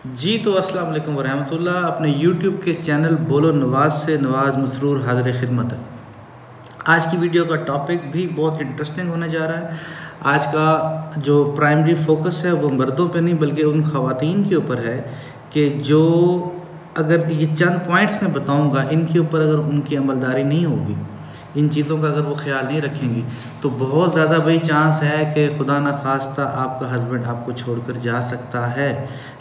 जी तो अस्सलाम वालेकुम वरहमतुल्लाह। अपने YouTube के चैनल बोलो नवाज़ से नवाज़ मसरूर हाज़िर खिदमत है। आज की वीडियो का टॉपिक भी बहुत इंटरेस्टिंग होने जा रहा है। आज का जो प्राइमरी फोकस है वो मर्दों पे नहीं बल्कि उन ख़वातीन के ऊपर है कि जो अगर ये चंद पॉइंट्स मैं बताऊंगा इनके ऊपर अगर उनकी अमलदारी नहीं होगी, इन चीज़ों का अगर वो ख्याल नहीं रखेंगी तो बहुत ज़्यादा भाई चांस है कि खुदा न खास्ता आपका हस्बैंड आपको छोड़कर जा सकता है।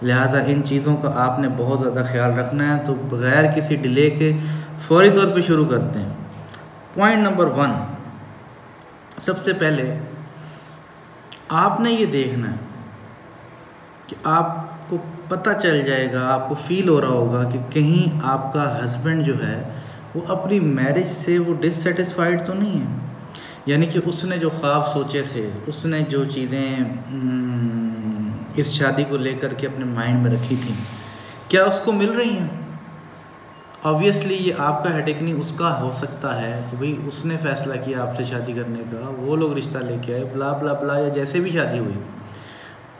लिहाजा इन चीज़ों का आपने बहुत ज़्यादा ख्याल रखना है। तो बग़ैर किसी डिले के फौरी तौर पे शुरू करते हैं। पॉइंट नंबर 1, सबसे पहले आपने ये देखना है कि आपको पता चल जाएगा, आपको फ़ील हो रहा होगा कि कहीं आपका हस्बैंड जो है वो अपनी मैरिज से वो डिससेटिस्फाइड तो नहीं है। यानी कि उसने जो ख्वाब सोचे थे, उसने जो चीज़ें इस शादी को लेकर के अपने माइंड में रखी थी, क्या उसको मिल रही हैं? ऑब्वियसली ये आपका हेडेक नहीं, उसका हो सकता है। तो भाई उसने फ़ैसला किया आपसे शादी करने का, वो लोग रिश्ता लेके आए, ब्ला ब्ला ब्ला, या जैसे भी शादी हुई।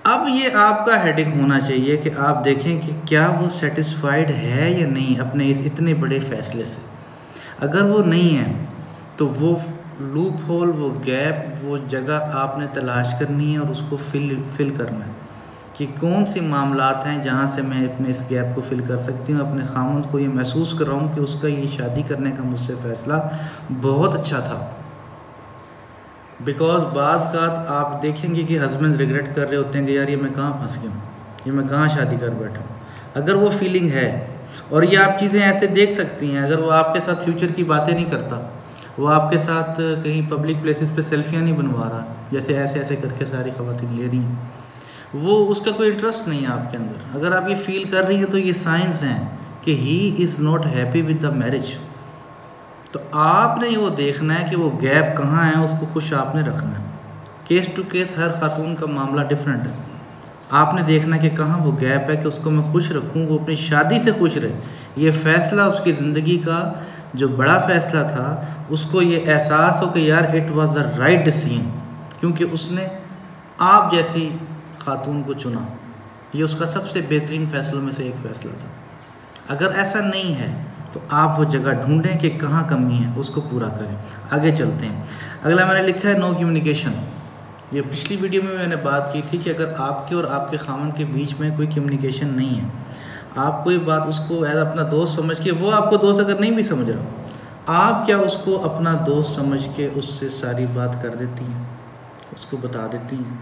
अब ये आपका हेडेक होना चाहिए कि आप देखें कि क्या वो सेटिस्फाइड है या नहीं अपने इस इतने बड़े फ़ैसले से। अगर वो नहीं है तो वो लूप होल, वो गैप, वो जगह आपने तलाश करनी है और उसको फिल करना है कि कौन सी मामलात हैं जहाँ से मैं अपने इस गैप को फिल कर सकती हूँ। अपने खामद को ये महसूस कर रहा हूँ कि उसका ये शादी करने का मुझसे फ़ैसला बहुत अच्छा था। बिकॉज़ बाज़ का आप देखेंगे कि हस्बैंड रिग्रेट कर रहे होते हैं कि यार ये मैं कहाँ फंस गया हूँ, ये मैं कहाँ शादी कर बैठा हूँ। अगर वो फीलिंग है, और ये आप चीज़ें ऐसे देख सकती हैं, अगर वो आपके साथ फ्यूचर की बातें नहीं करता, वो आपके साथ कहीं पब्लिक प्लेसेस पे सेल्फियाँ नहीं बनवा रहा, जैसे ऐसे ऐसे करके सारी ख़वातीन ले रही हैं, वो उसका कोई इंटरेस्ट नहीं है आपके अंदर। अगर आप ये फील कर रही हैं तो ये साइंस हैं कि he is not happy with the marriage. तो आपने वो देखना है कि वो गैप कहाँ है, उसको खुश आपने रखना है। केस टू केस हर खातून का मामला डिफरेंट है। आपने देखना कि कहाँ वो गैप है कि उसको मैं खुश रखूँ, वो अपनी शादी से खुश रहे। ये फ़ैसला उसकी ज़िंदगी का जो बड़ा फ़ैसला था, उसको ये एहसास हो कि यार it was the right decision, क्योंकि उसने आप जैसी खातून को चुना। ये उसका सबसे बेहतरीन फ़ैसलों में से एक फ़ैसला था। अगर ऐसा नहीं है तो आप वो जगह ढूंढें कि कहाँ कमी है, उसको पूरा करें। आगे चलते हैं। अगला मैंने लिखा है नो कम्युनिकेशन। ये पिछली वीडियो में मैंने बात की थी कि अगर आपके और आपके खामन के बीच में कोई कम्युनिकेशन नहीं है, आप कोई बात उसको एज अपना दोस्त समझ के, वो आपको दोस्त अगर नहीं भी समझ रहा, आप क्या उसको अपना दोस्त समझ के उससे सारी बात कर देती हैं, उसको बता देती हैं?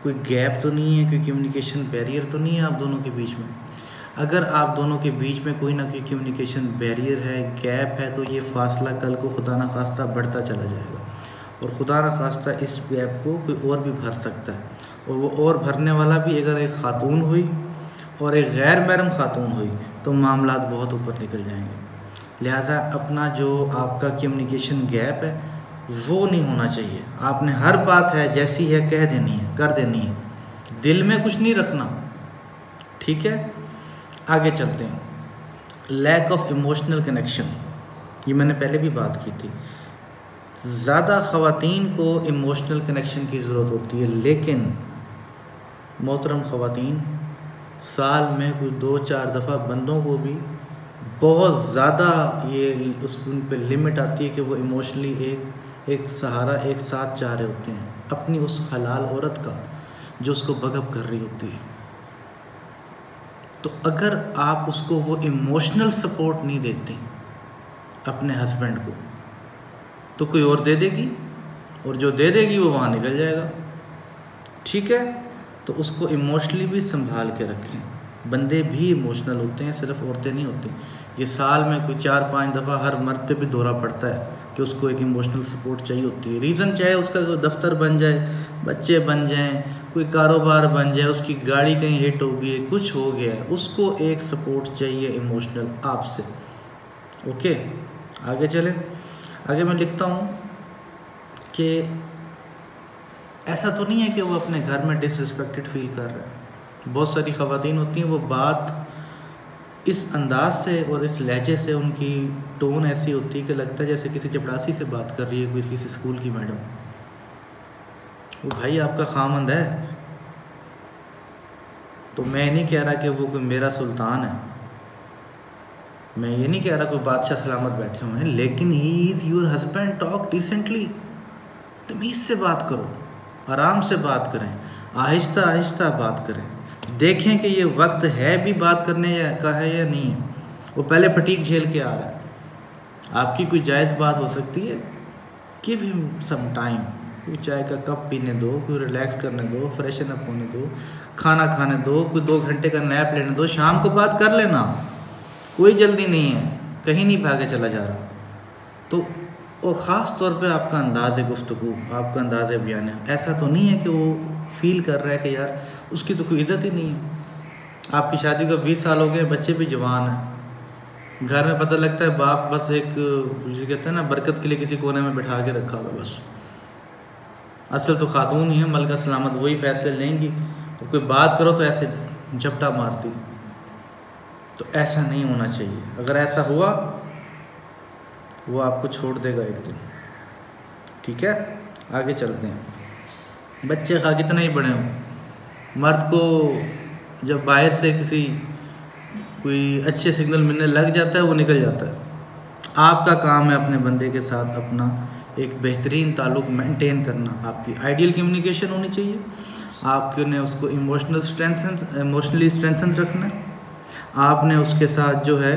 कोई गैप तो नहीं है, कोई कम्युनिकेशन बैरियर तो नहीं है आप दोनों के बीच में? अगर आप दोनों के बीच में कोई ना कोई कम्युनिकेशन बैरियर है, गैप है, तो ये फ़ासला कल को खुदा न खास्ता बढ़ता चला जाएगा और खुदा न खास्ता इस गैप को कोई और भी भर सकता है। और वो और भरने वाला भी अगर एक ख़ातून हुई और एक गैर महरम ख़ातून हुई तो मामलात बहुत ऊपर निकल जाएंगे। लिहाजा अपना जो आपका कम्युनिकेशन गैप है वो नहीं होना चाहिए। आपने हर बात है जैसी है कह देनी है, कर देनी है, दिल में कुछ नहीं रखना, ठीक है? आगे चलते हैं। लैक ऑफ इमोशनल कनेक्शन, ये मैंने पहले भी बात की थी। ज़्यादा ख़वातीन को इमोशनल कनेक्शन की ज़रूरत होती है, लेकिन मोहतरम ख़वातीन, साल में कोई 2-4 दफ़ा बंदों को भी बहुत ज़्यादा ये उन पर लिमिट आती है कि वो इमोशनली एक सहारा एक साथ चाह रहे होते हैं अपनी उस हलाल औरत का जो उसको बगब कर रही होती है। तो अगर आप उसको वो इमोशनल सपोर्ट नहीं देते अपने हस्बैंड को, तो कोई और दे देगी, और जो दे देगी वो वहाँ निकल जाएगा, ठीक है? तो उसको इमोशनली भी संभाल के रखें। बंदे भी इमोशनल होते हैं, सिर्फ औरतें नहीं होती। ये साल में कोई 4-5 दफ़ा हर मर्द पे भी दौरा पड़ता है कि उसको एक इमोशनल सपोर्ट चाहिए होती है। रीज़न चाहे उसका कोई दफ्तर बन जाए, बच्चे बन जाएं, कोई कारोबार बन जाए, उसकी गाड़ी कहीं हिट हो गई, कुछ हो गया, उसको एक सपोर्ट चाहिए इमोशनल आपसे। ओके, आगे चलें। आगे मैं लिखता हूँ कि ऐसा तो नहीं है कि वो अपने घर में डिसरिस्पेक्टेड फील कर रहा है। बहुत सारी ख़वातीन होती हैं, वो बात इस अंदाज से और इस लहजे से, उनकी टोन ऐसी होती है कि लगता है जैसे किसी चपड़ासी से बात कर रही है, कोई किसी स्कूल की मैडम। वो भाई आपका खामंद है, तो मैं नहीं कह रहा कि वो कोई मेरा सुल्तान है, मैं ये नहीं कह रहा कोई बादशाह सलामत बैठे हुए हैं, लेकिन he is your husband, talk decently, तमीज़ से बात करो, आराम से बात करें, आहिस्ता आहिस्ता बात करें, देखें कि ये वक्त है भी बात करने का है या नहीं है। वो पहले फटीक झेल के आ रहा है, आपकी कोई जायज़ बात हो सकती है, गिव हिम सम टाइम, कोई चाय का कप पीने दो, कोई रिलैक्स करने दो, फ्रेशन अप होने दो, खाना खाने दो, कोई 2 घंटे का नैप लेने दो, शाम को बात कर लेना, कोई जल्दी नहीं है, कहीं नहीं भागे चला जा रहा। तो और ख़ास तौर पे आपका अंदाज़ गुफ्तगू, आपका अंदाज़ बयान ऐसा तो नहीं है कि वो फील कर रहा है कि यार उसकी तो कोई इज़्ज़त ही नहीं है। आपकी शादी को 20 साल हो गए, बच्चे भी जवान हैं, घर में पता लगता है बाप बस एक जो कहते हैं ना बरकत के लिए किसी कोने में बैठा के रखा हुआ बस, असल तो खातून ही है, मलका सलामत वही फैसले लेंगी, तो कोई बात करो तो ऐसे झपटा मारती। तो ऐसा नहीं होना चाहिए, अगर ऐसा हुआ वो आपको छोड़ देगा एक दिन। ठीक है, आगे चलते हैं। बच्चे खा कितना ही बड़े हों, मर्द को जब बाहर से किसी कोई अच्छे सिग्नल मिलने लग जाता है वो निकल जाता है। आपका काम है अपने बंदे के साथ अपना एक बेहतरीन ताल्लुक़ मेंटेन करना, आपकी आइडियल कम्युनिकेशन होनी चाहिए, आपने उसको इमोशनली स्ट्रेंथन रखना है, आपने उसके साथ जो है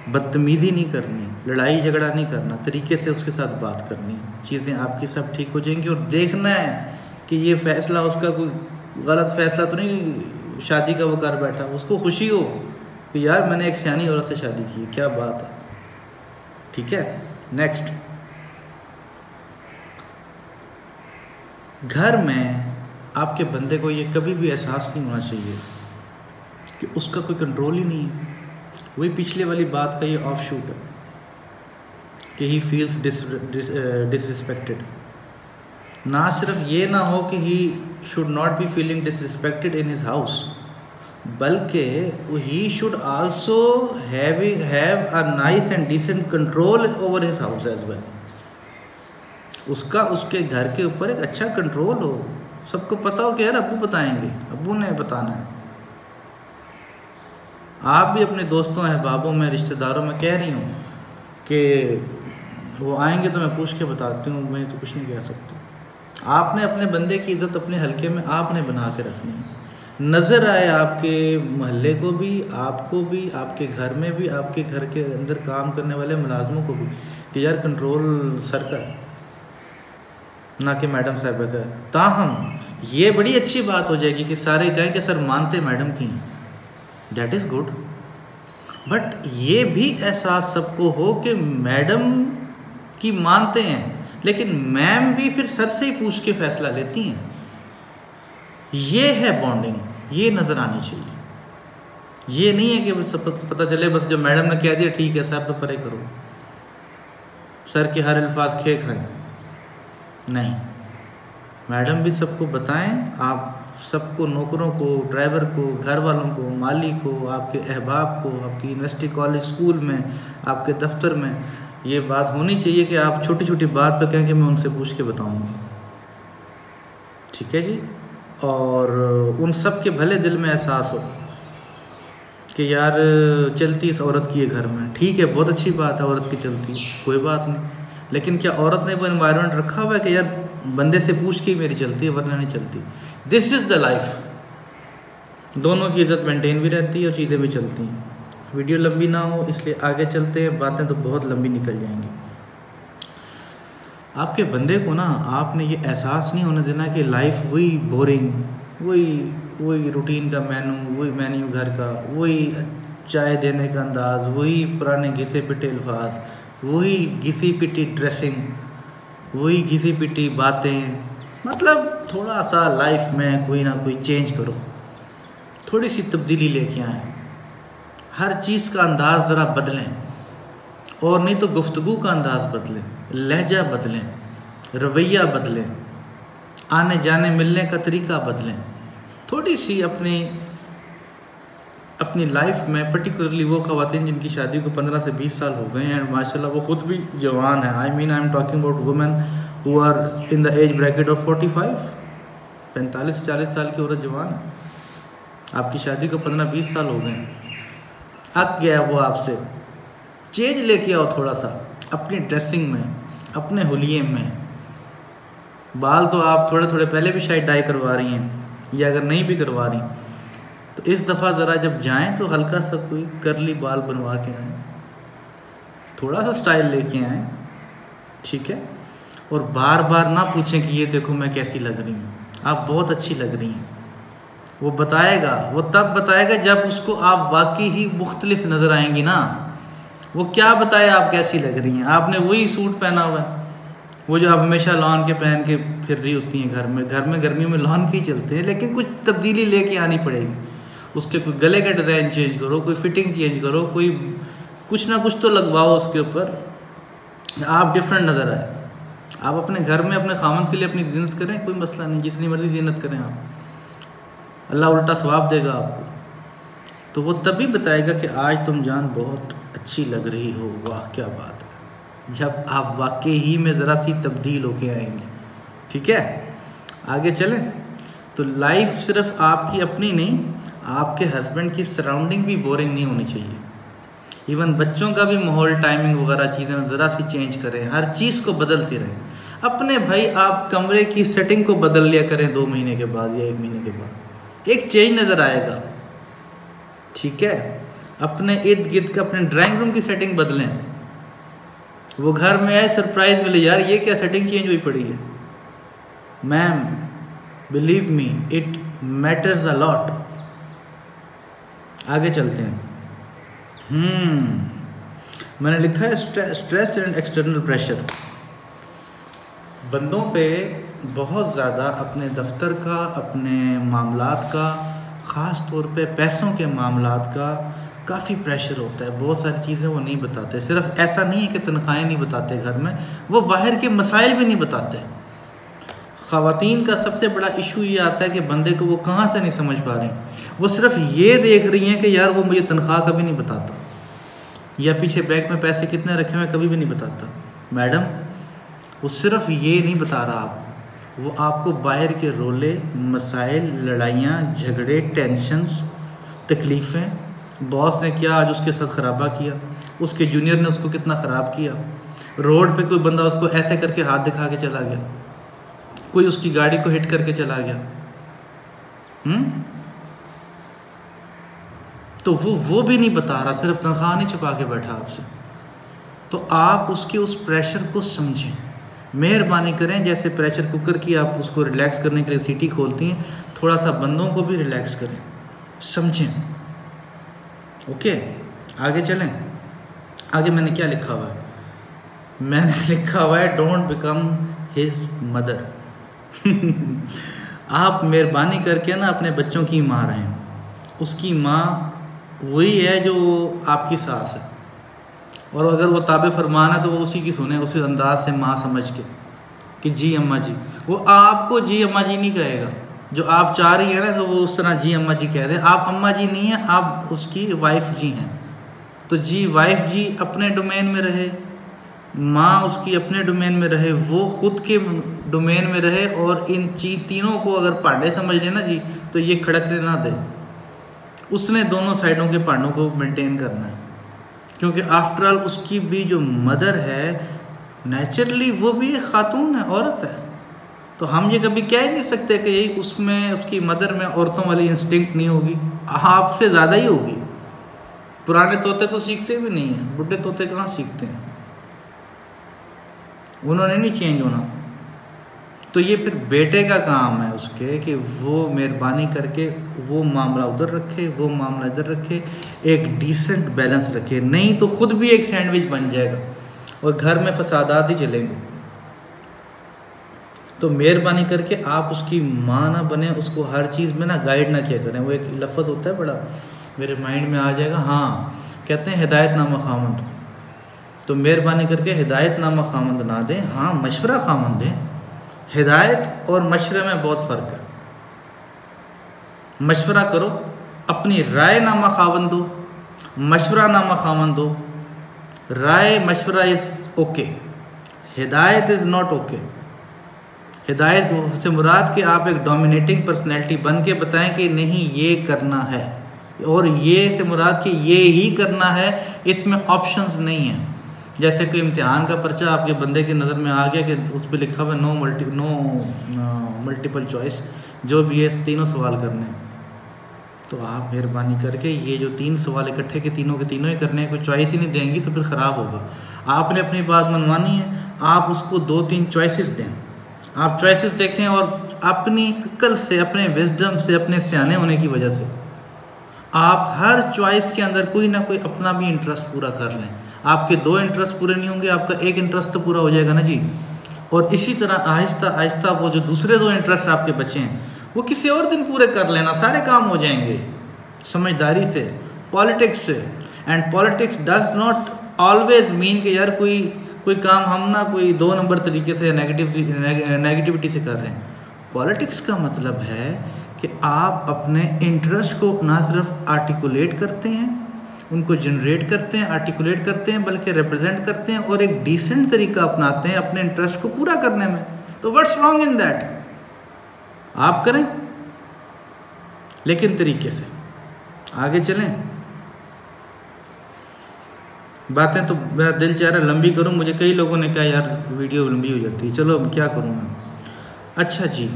बदतमीज़ी नहीं करनी, लड़ाई झगड़ा नहीं करना, तरीके से उसके साथ बात करनी, चीज़ें आपकी सब ठीक हो जाएंगी। और देखना है कि ये फ़ैसला उसका कोई गलत फ़ैसला तो नहीं शादी का वो कर बैठा, उसको खुशी हो कि यार मैंने एक सियानी औरत से शादी की, क्या बात है। ठीक है, नेक्स्ट, घर में आपके बंदे को ये कभी भी एहसास नहीं होना चाहिए कि उसका कोई कंट्रोल ही नहीं है। वही पिछले वाली बात का ये ऑफ शूट है कि ही फील्स डिसरिस्पेक्टेड। ना सिर्फ ये ना हो कि he should not be feeling disrespected in his house, बल्कि he should also have a nice and decent control over his house as well. उसका उसके घर के ऊपर एक अच्छा कंट्रोल हो, सबको पता हो कि यार अब्बू बताएंगे, अब्बू ने बताना है। आप भी अपने दोस्तों अहबाबों में रिश्तेदारों में कह रही हूँ कि वो आएंगे तो मैं पूछ के बताती हूँ, मैं तो कुछ नहीं कह सकती। आपने अपने बंदे की इज़्ज़त अपने हलके में आपने बना के रखनी है, नज़र आए आपके महल्ले को भी, आपको भी, आपके घर में भी, आपके घर के अंदर काम करने वाले मुलाजमों को भी कि यार कंट्रोल सर का है, ना कि मैडम साहब का है। ताहम ये बड़ी अच्छी बात हो जाएगी कि सारे कहें कि सर मानते मैडम की, दैट इज़ गुड, बट ये भी एहसास सबको हो कि मैडम की मानते हैं, लेकिन मैम भी फिर सर से ही पूछ के फैसला लेती हैं। ये है बॉन्डिंग, ये नज़र आनी चाहिए। ये नहीं है कि बस पता चले बस जो मैडम ने कह दिया ठीक है सर तो परे करो, सर के हर अल्फाज खे खाएं, नहीं, मैडम भी सबको बताएं, आप सबको, नौकरों को, ड्राइवर को, घर वालों को, माली को, आपके अहबाब को, आपकी यूनिवर्सिटी कॉलेज स्कूल में, आपके दफ्तर में ये बात होनी चाहिए कि आप छोटी छोटी बात पे कहें कि मैं उनसे पूछ के बताऊंगी। ठीक है जी, और उन सब के भले दिल में एहसास हो कि यार चलती इस औरत की है घर में, ठीक है बहुत अच्छी बात है औरत की चलती, कोई बात नहीं, लेकिन क्या औरत ने वो एनवायरनमेंट रखा हुआ है कि यार बंदे से पूछ के ही मेरी चलती है वरना नहीं चलती। दिस इज़ द लाइफ, दोनों की इज़्ज़त मेंटेन भी रहती है और चीज़ें भी चलती हैं। वीडियो लंबी ना हो इसलिए आगे चलते हैं, बातें तो बहुत लंबी निकल जाएंगी। आपके बंदे को ना आपने ये एहसास नहीं होने देना कि लाइफ वही बोरिंग, वही रूटीन का वही मेन्यू घर का, वही चाय देने का अंदाज़, वही पुराने घिसे पिटे अल्फाज, वही घिसी पिटी ड्रेसिंग, वही घिसी पिटी बातें। मतलब थोड़ा सा लाइफ में कोई ना कोई चेंज करो, थोड़ी सी तब्दीली लेके आएँ, हर चीज़ का अंदाज़ ज़रा बदलें, और नहीं तो गुफ्तगू का अंदाज़ बदलें, लहजा बदलें, रवैया बदलें, आने जाने मिलने का तरीका बदलें, थोड़ी सी अपनी लाइफ में, पर्टिकुलरली वो ख़वातीन जिनकी शादी को 15 से 20 साल हो गए हैं एंड माशाल्लाह वो ख़ुद भी जवान है। I am talking about women who are in the age bracket of 45 से 40 साल की औरत जवान है। आपकी शादी को 15-20 साल हो गए हैं, अक गया वो आपसे। चेंज लेके आओ थोड़ा सा अपनी ड्रेसिंग में, अपने हुलिये में। बाल तो आप थोड़े थोड़े पहले भी शायद डाई करवा रही हैं, या अगर नहीं भी करवा रही तो इस दफ़ा ज़रा जब जाएं तो हल्का सा कोई करली बाल बनवा के आएँ, थोड़ा सा स्टाइल लेके आएँ, ठीक है। और बार बार ना पूछें कि ये देखो मैं कैसी लग रही हूँ, आप बहुत अच्छी लग रही हैं। वो बताएगा, वो तब बताएगा जब उसको आप वाकई ही मुख्तलिफ नज़र आएंगी ना। वो क्या बताए आप कैसी लग रही हैं, आपने वही सूट पहना हुआ है, वो जो आप हमेशा लॉन के पहन के फिर रही होती हैं घर में गर्मियों में लॉन के ही चलते हैं, लेकिन कुछ तब्दीली लेके आनी पड़ेगी। उसके कोई गले का डिज़ाइन चेंज करो, कोई फिटिंग चेंज करो, कोई कुछ ना कुछ तो लगवाओ उसके ऊपर, आप डिफरेंट नज़र आए। आप अपने घर में अपने खामद के लिए अपनी ज़िन्नत करें, कोई मसला नहीं, जितनी मर्ज़ी ज़िन्नत करें आप, अल्लाह उल्टा सवाब देगा आपको। तो वो तभी बताएगा कि आज तुम जान बहुत अच्छी लग रही हो, वाह क्या बात है, जब आप वाकई ही में ज़रा सी तब्दील होके आएंगे, ठीक है। आगे चलें तो लाइफ सिर्फ आपकी अपनी नहीं, आपके हस्बैंड की सराउंडिंग भी बोरिंग नहीं होनी चाहिए। इवन बच्चों का भी माहौल, टाइमिंग वगैरह चीज़ें ज़रा सी चेंज करें, हर चीज़ को बदलती रहें। अपने भाई आप कमरे की सेटिंग को बदल लिया करें 2 महीने के बाद या 1 महीने के बाद, एक चेंज नज़र आएगा, ठीक है। अपने इर्द गिर्द का अपने ड्राइंग रूम की सेटिंग बदलें, वो घर में आए सरप्राइज मिले, यार ये क्या सेटिंग चेंज हुई पड़ी है। Ma'am believe me it matters a lot. आगे चलते हैं। मैंने लिखा है स्ट्रेस एंड एक्सटर्नल प्रेशर। बंदों पे बहुत ज़्यादा अपने दफ्तर का, अपने मामलात का, ख़ास तौर पे पैसों के मामलात का काफ़ी प्रेशर होता है। बहुत सारी चीज़ें वो नहीं बताते। सिर्फ ऐसा नहीं है कि तनख्वाहें नहीं बताते घर में, वो बाहर के मसाइल भी नहीं बताते। ख़वातीन का सबसे बड़ा इशू ये आता है कि बंदे को वो कहाँ से नहीं समझ पा रही, वो सिर्फ ये देख रही हैं कि यार वो मुझे तनख्वाह कभी नहीं बताता, या पीछे बैंक में पैसे कितने रखे हुए कभी भी नहीं बताता। मैडम वो सिर्फ ये नहीं बता रहा आपको, वो आपको बाहर के रोले, मसाइल, लड़ाइयाँ, झगड़े, टेंशन्स, तकलीफ़ें, बॉस ने क्या आज उसके साथ ख़राबा किया, उसके जूनियर ने उसको कितना ख़राब किया, रोड पे कोई बंदा उसको ऐसे करके हाथ दिखा के चला गया, कोई उसकी गाड़ी को हिट करके चला गया, तो वो भी नहीं बता रहा, सिर्फ तनख्वाह नहीं छुपा के बैठा आपसे। तो आप उसके उस प्रेशर को समझें, मेहरबानी करें। जैसे प्रेशर कुकर की आप उसको रिलैक्स करने के लिए सीटी खोलती हैं, थोड़ा सा बंदों को भी रिलैक्स करें, समझें। ओके, आगे चलें। आगे मैंने क्या लिखा हुआ है, मैंने लिखा हुआ है डोंट बिकम हिज मदर। आप मेहरबानी करके ना अपने बच्चों की माँ रहें। उसकी माँ वही है जो आपकी सास है, और अगर वो ताबे फरमान है तो वो उसी की सुने, उसी अंदाज से माँ समझ के कि जी अम्मा जी। वो आपको जी अम्मा जी नहीं कहेगा, जो आप चाह रही है ना तो वो उस तरह जी अम्मा जी कह दे। आप अम्मा जी नहीं हैं, आप उसकी वाइफ जी हैं। तो जी वाइफ जी अपने डोमेन में रहे, माँ उसकी अपने डोमेन में रहे, वो ख़ुद के डोमेन में रहे, और इन तीनों को अगर पांडे समझ लेना जी तो ये खड़कने ना दे। उसने दोनों साइडों के पांडों को मेंटेन करना है, क्योंकि आफ्टर ऑल उसकी भी जो मदर है नेचुरली वो भी एक खातून है, औरत है। तो हम ये कभी कह ही नहीं सकते कि यही उसमें, उसकी मदर में औरतों वाली इंस्टिंक्ट नहीं होगी, आपसे ज़्यादा ही होगी। पुराने तोते तो सीखते भी नहीं हैं, बुढ़े तोते कहाँ सीखते हैं, उन्होंने नहीं चेंज होना। तो ये फिर बेटे का काम है उसके कि वो मेहरबानी करके वो मामला उधर रखे, वो मामला इधर रखे, एक डिसेंट बैलेंस रखे, नहीं तो ख़ुद भी एक सैंडविच बन जाएगा और घर में फसादात ही चलेंगे। तो मेहरबानी करके आप उसकी माँ ना बने, उसको हर चीज़ में ना गाइड ना किया करें। वो एक लफ्ज़ होता है बड़ा मेरे माइंड में आ जाएगा, हाँ, कहते हैं हिदायतनामा खामंद। तो मेहरबानी करके हिदायतनामा खामंद ना दें, हाँ मशवरा खामंद दें। हिदायत और मशवरे में बहुत फ़र्क है। मशवरा करो, अपनी राय नामा खामंद दो, मशवरा नामा खामंद दो। राय मशवरा इज़ ओके, हिदायत इज़ नॉट ओके। हिदायत से मुराद कि आप एक डोमिनेटिंग पर्सनैलिटी बन के बताएं कि नहीं ये करना है, और ये से मुराद कि ये ही करना है, इसमें ऑप्शंस नहीं हैं। जैसे कोई इम्तिहान का पर्चा आपके बंदे की नज़र में आ गया कि उस पर लिखा हुआ नो मल्टीपल चॉइस, जो भी है तीनों सवाल करने हैं, तो आप मेहरबानी करके ये जो 3 सवाल इकट्ठे के तीनों ही करने हैं, कोई चॉइस ही नहीं देंगी तो फिर ख़राब होगा। आपने अपनी बात मनवानी है, आप उसको 2-3 चॉइसेस दें। आप चॉइसेस देखें और अपनी अक्ल से, अपने विजडम से, अपने सियाने होने की वजह से आप हर चॉइस के अंदर कोई ना कोई अपना भी इंटरेस्ट पूरा कर लें। आपके 2 इंटरेस्ट पूरे नहीं होंगे, आपका 1 इंटरेस्ट तो पूरा हो जाएगा ना जी। और इसी तरह आहिस्ता आहिस्ता वो जो दूसरे 2 इंटरेस्ट आपके बचे हैं वो किसी और दिन पूरे कर लेना, सारे काम हो जाएंगे समझदारी से, पॉलिटिक्स से। And politics does not always mean कि यार कोई काम हम ना कोई 2 नंबर तरीके से नेगेटिविटी से कर रहे हैं। पॉलिटिक्स का मतलब है कि आप अपने इंटरेस्ट को ना सिर्फ आर्टिकुलेट करते हैं, उनको जनरेट करते हैं, आर्टिकुलेट करते हैं, बल्कि रिप्रेजेंट करते हैं और एक डिसेंट तरीका अपनाते हैं अपने इंटरेस्ट को पूरा करने में। तो व्हाट्स रॉन्ग इन दैट? आप करें लेकिन तरीके से आगे चलें। बातें तो मेरा दिल चाह रहा लंबी करूं, मुझे कई लोगों ने कहा यार वीडियो लंबी हो जाती है, चलो अब क्या करूं मैं। अच्छा जी,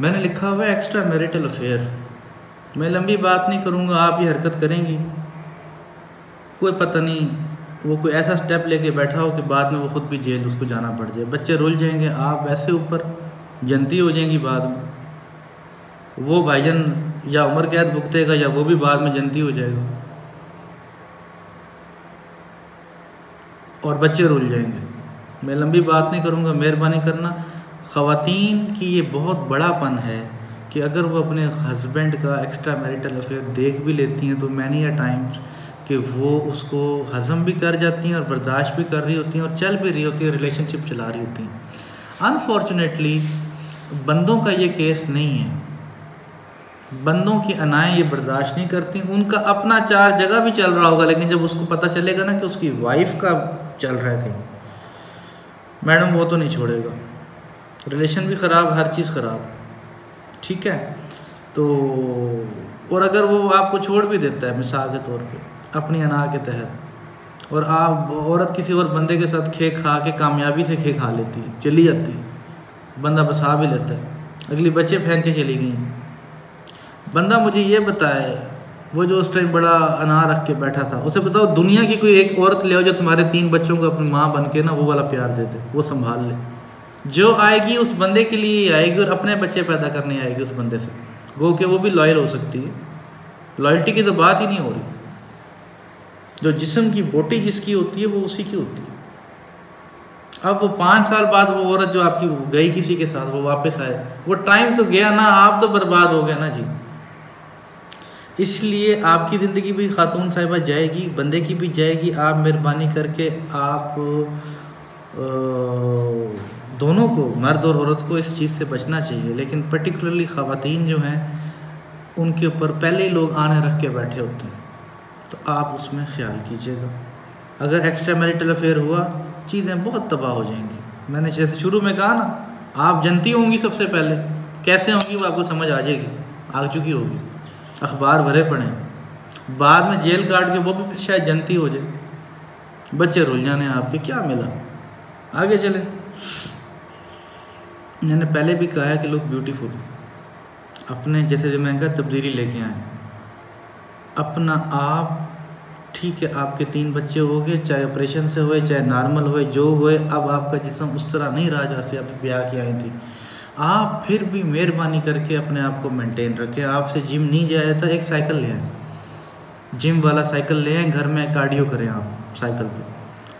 मैंने लिखा हुआ है एक्स्ट्रा मैरिटल अफेयर। मैं लंबी बात नहीं करूंगा, आप ये हरकत करेंगी, कोई पता नहीं वो कोई ऐसा स्टेप लेके बैठा हो कि बाद में वो खुद भी जेल उसको जाना पड़ जाए, बच्चे रुल जाएंगे, आप वैसे ऊपर जनती हो जाएंगी बाद में, वो भाईजान या उम्र कैद भुगतेगा या वो भी बाद में जनती हो जाएगा और बच्चे रुल जाएंगे। मैं लंबी बात नहीं करूँगा, मेहरबानी करना। ख़वातीन की ये बहुत बड़ापन है कि अगर वो अपने हस्बैंड का एक्स्ट्रा मैरिटल अफेयर देख भी लेती हैं तो मैनी अ टाइम्स कि वो उसको हज़म भी कर जाती हैं और बर्दाश्त भी कर रही होती हैं और चल भी रही होती हैं, रिलेशनशिप चला रही होती हैं। अनफॉर्चुनेटली बंदों का ये केस नहीं है, बंदों की अनाएँ ये बर्दाश्त नहीं करती। उनका अपना 4 जगह भी चल रहा होगा, लेकिन जब उसको पता चलेगा ना कि उसकी वाइफ का चल रहा है कहीं, मैडम वो तो नहीं छोड़ेगा, रिलेशन भी ख़राब, हर चीज़ ख़राब, ठीक है। तो और अगर वो आपको छोड़ भी देता है मिसाल के तौर पे अपनी अना के तहत, और आप औरत किसी और बंदे के साथ खे खा के कामयाबी से खे खा लेती है, चली जाती है, बंदा बसा भी लेता है, अगली बच्चे फेंक के चली गई। बंदा मुझे ये बताए, वो जो उस टाइम बड़ा अना रख के बैठा था, उसे बताओ दुनिया की कोई एक औरत ले आओ जो तुम्हारे 3 बच्चों को अपनी माँ बन के ना वो वाला प्यार दे दे, वो संभाल ले। जो आएगी उस बंदे के लिए आएगी और अपने बच्चे पैदा करने आएगी उस बंदे से, गो के वो भी लॉयल हो सकती है। लॉयल्टी की तो बात ही नहीं हो रही। जो जिस्म की बोटी जिसकी होती है वो उसी की होती है। अब वो 5 साल बाद वो औरत जो आपकी गई किसी के साथ, वो वापस आए, वो टाइम तो गया ना, आप तो बर्बाद हो गए ना जी। इसलिए आपकी ज़िंदगी भी खातून साहिबा जाएगी, बंदे की भी जाएगी। आप मेहरबानी करके आप दोनों को, मर्द और औरत को, इस चीज़ से बचना चाहिए। लेकिन पर्टिकुलरली ख़वातीन जो हैं उनके ऊपर पहले ही लोग आने रख के बैठे होते हैं, तो आप उसमें ख्याल कीजिएगा। अगर एक्स्ट्रा मैरिटल अफेयर हुआ चीज़ें बहुत तबाह हो जाएंगी। मैंने जैसे शुरू में कहा ना, आप जनती होंगी सबसे पहले, कैसे होंगी वो आपको समझ आ जाएगी, आ चुकी होगी, अखबार भरे पड़े, बाद में जेल काट के वो भी फिर शायद जनती हो जाए, बच्चे रुल जाने आपके, क्या मिला। आगे चले। मैंने पहले भी कहा है कि लोग ब्यूटीफुल अपने जैसे जो मैं कहा तब्दीली लेके आए, अपना आप ठीक है, आपके 3 बच्चे हो गए, चाहे ऑपरेशन से हुए चाहे नॉर्मल हुए, जो हुए, अब आपका जिस्म उस तरह नहीं रहा जैसे आप ब्याह की आई थी। आप फिर भी मेहरबानी करके अपने आप को मेंटेन रखें। आपसे जिम नहीं जाया था, एक साइकिल ले आएँ, जिम वाला साइकिल ले आएँ, घर में कार्डियो करें आप साइकिल पे।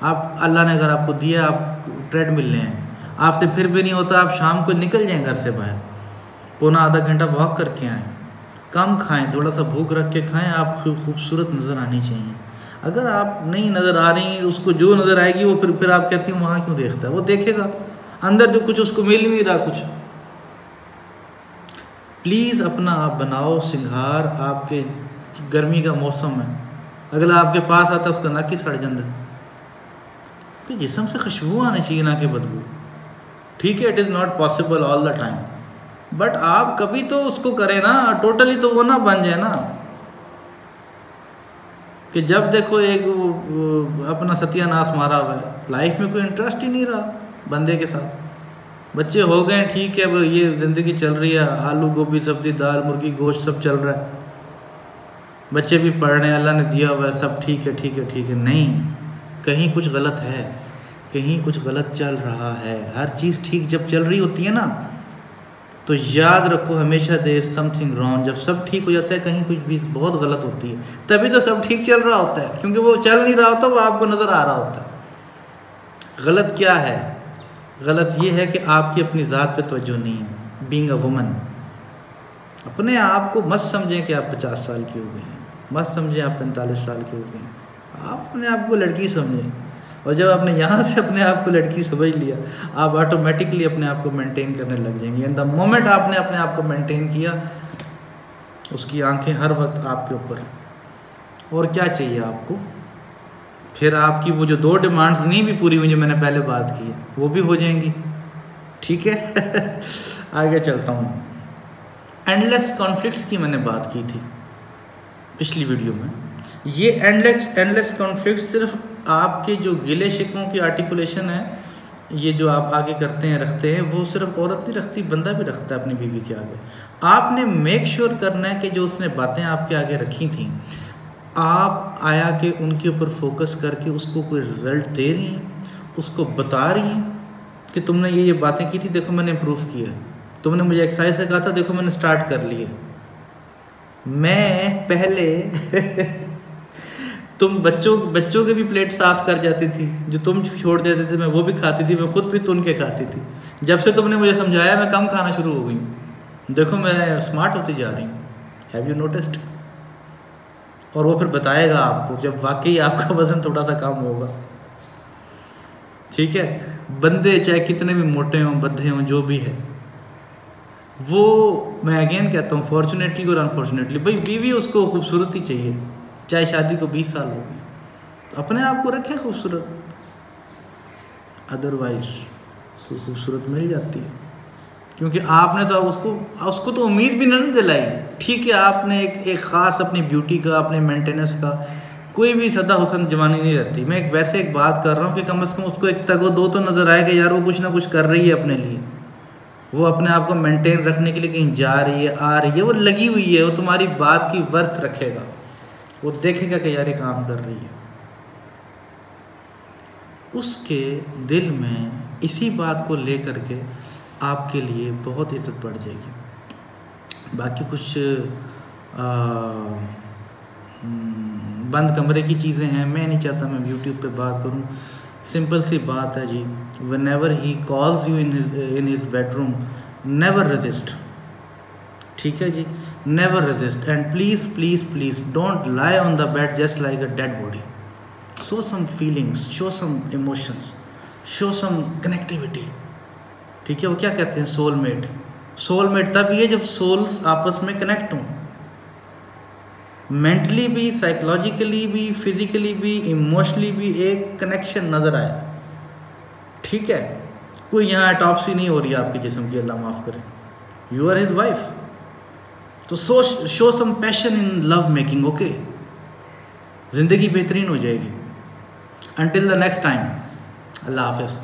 आप अल्लाह ने अगर आपको दिया, आप ट्रेडमिल ले आएँ। आपसे फिर भी नहीं होता, आप शाम को निकल जाएँ घर से बाहर, पौना आधा घंटा वॉक करके आएँ, कम खाएं, थोड़ा सा भूख रख के खाएं, आप खूबसूरत नज़र आनी चाहिए। अगर आप नहीं नज़र आ रही, उसको जो नज़र आएगी वो फिर आप कहती हैं वहाँ क्यों देखता है, वो देखेगा अंदर जो कुछ उसको मिल ही नहीं रहा कुछ। प्लीज़ अपना आप बनाओ सिंगार। आपके गर्मी का मौसम है, अगला आपके पास आता है उसका नक ही सड़ जाता है। कि जिस्म से खुशबू आनी चाहिए ना कि बदबू। ठीक है, it is not possible all the time, but आप कभी तो उसको करें ना, टोटली तो वो ना बन जाए ना कि जब देखो एक अपना सत्यानाश मारा हुआ है, लाइफ में कोई इंटरेस्ट ही नहीं रहा बंदे के साथ। बच्चे हो गए ठीक है, ये ज़िंदगी चल रही है, आलू गोभी सब्ज़ी दाल मुर्गी गोश्त सब चल रहा है, बच्चे भी पढ़ रहे हैं, अल्लाह ने दिया हुआ है, सब ठीक है ठीक है ठीक है। नहीं, कहीं कुछ गलत है, कहीं कुछ गलत चल रहा है। हर चीज़ ठीक जब चल रही होती है ना, तो याद रखो हमेशा देयर इज समथिंग रॉन्ग। जब सब ठीक हो जाता है कहीं कुछ भी बहुत गलत होती है, तभी तो सब ठीक चल रहा होता है, क्योंकि वो चल नहीं रहा होता, वो आपको नज़र आ रहा होता है। गलत क्या है? गलत ये है कि आपकी अपनी ज़ात पे तवज्जो नहीं है। बीइंग अ वुमन, अपने आप को मत समझें कि आप 50 साल की हो गई हैं, मत समझें आप 45 साल की हो गई हैं। आप अपने आप को लड़की समझें, और जब आपने यहाँ से अपने आप को लड़की समझ लिया, आप ऑटोमेटिकली अपने आप को मेंटेन करने लग जाएंगे। एंड द मोमेंट आपने अपने आप को मेंटेन किया, उसकी आंखें हर वक्त आपके ऊपर। और क्या चाहिए आपको? फिर आपकी वो जो 2 डिमांड्स नहीं भी पूरी हुई जो मैंने पहले बात की है, वो भी हो जाएंगी। ठीक है आगे चलता हूँ। एंडलेस कॉन्फ्लिक्ट्स की मैंने बात की थी पिछली वीडियो में। ये एंडलेस कॉन्फ्लिक्ट सिर्फ आपके जो गिले शिकवों की आर्टिकुलेशन है, ये जो आप आगे करते हैं रखते हैं, वो सिर्फ औरत नहीं रखती, बंदा भी रखता है अपनी बीवी के आगे। आपने मेक श्योर करना है कि जो उसने बातें आपके आगे रखी थी, आप आया के उनके ऊपर फोकस करके उसको कोई रिजल्ट दे रही हैं, उसको बता रही हैं कि तुमने ये बातें की थी, देखो मैंने इम्प्रूव किया, तुमने मुझे एक्सरसाइज से कहा था, देखो मैंने स्टार्ट कर लिया। मैं पहले तुम बच्चों के भी प्लेट साफ़ कर जाती थी, जो तुम छोड़ देते थे मैं वो भी खाती थी, मैं खुद भी तुन के खाती थी। जब से तुमने मुझे समझाया मैं कम खाना शुरू हो गई, देखो मैं स्मार्ट होती जा रही हूँ। Have you noticed? और वो फिर बताएगा आपको जब वाकई आपका वज़न थोड़ा सा कम होगा। ठीक है, बंदे चाहे कितने भी मोटे हों, बद्धे हों, जो भी है, वो मैं अगेन कहता हूँ, फॉर्चुनेटली और अनफॉर्चुनेटली, भाई बीवी उसको खूबसूरत ही चाहिए, चाहे शादी को 20 साल हो गए, अपने आप को रखें खूबसूरत, अदरवाइज तो खूबसूरत मिल जाती है। क्योंकि आपने तो उसको तो उम्मीद भी नहीं दिलाई। ठीक है, आपने एक ख़ास अपनी ब्यूटी का, अपने मेंटेनेंस का, कोई भी सदा हुसन जवानी नहीं रहती। मैं वैसे एक बात कर रहा हूँ कि कम से कम उसको एक तगो दो तो नज़र आएगा यार, वो कुछ ना कुछ कर रही है अपने लिए, वो अपने आप को मेंटेन रखने के लिए कहीं जा रही है, आ रही है, वो लगी हुई है, वो तुम्हारी बात की वर्थ रखेगा, वो देखेगा कि यार ये काम कर रही है। उसके दिल में इसी बात को लेकर के आपके लिए बहुत इज्जत बढ़ जाएगी। बाकी कुछ बंद कमरे की चीज़ें हैं, मैं नहीं चाहता मैं यूट्यूब पे बात करूं। सिंपल सी बात है जी, whenever he calls you in his bedroom, never resist. ठीक है जी, never resist, and please please please don't lie on the bed just like a dead body. Show some feelings, show some emotions, show some connectivity. ठीक है, वो क्या कहते हैं, soulmate. Soulmate तब ये जब सोल्स आपस में कनेक्ट हों, मेंटली भी, साइकोलॉजिकली भी, फिजिकली भी, इमोशनली भी एक कनेक्शन नज़र आए। ठीक है, कोई यहाँ ऑटोप्सी नहीं हो रही आपके जिस्म की, अल्लाह माफ़ करे, यू आर हिज वाइफ। तो show some passion in love making. Okay, ज़िंदगी बेहतरीन हो जाएगी। Until the next time, Allah Hafiz.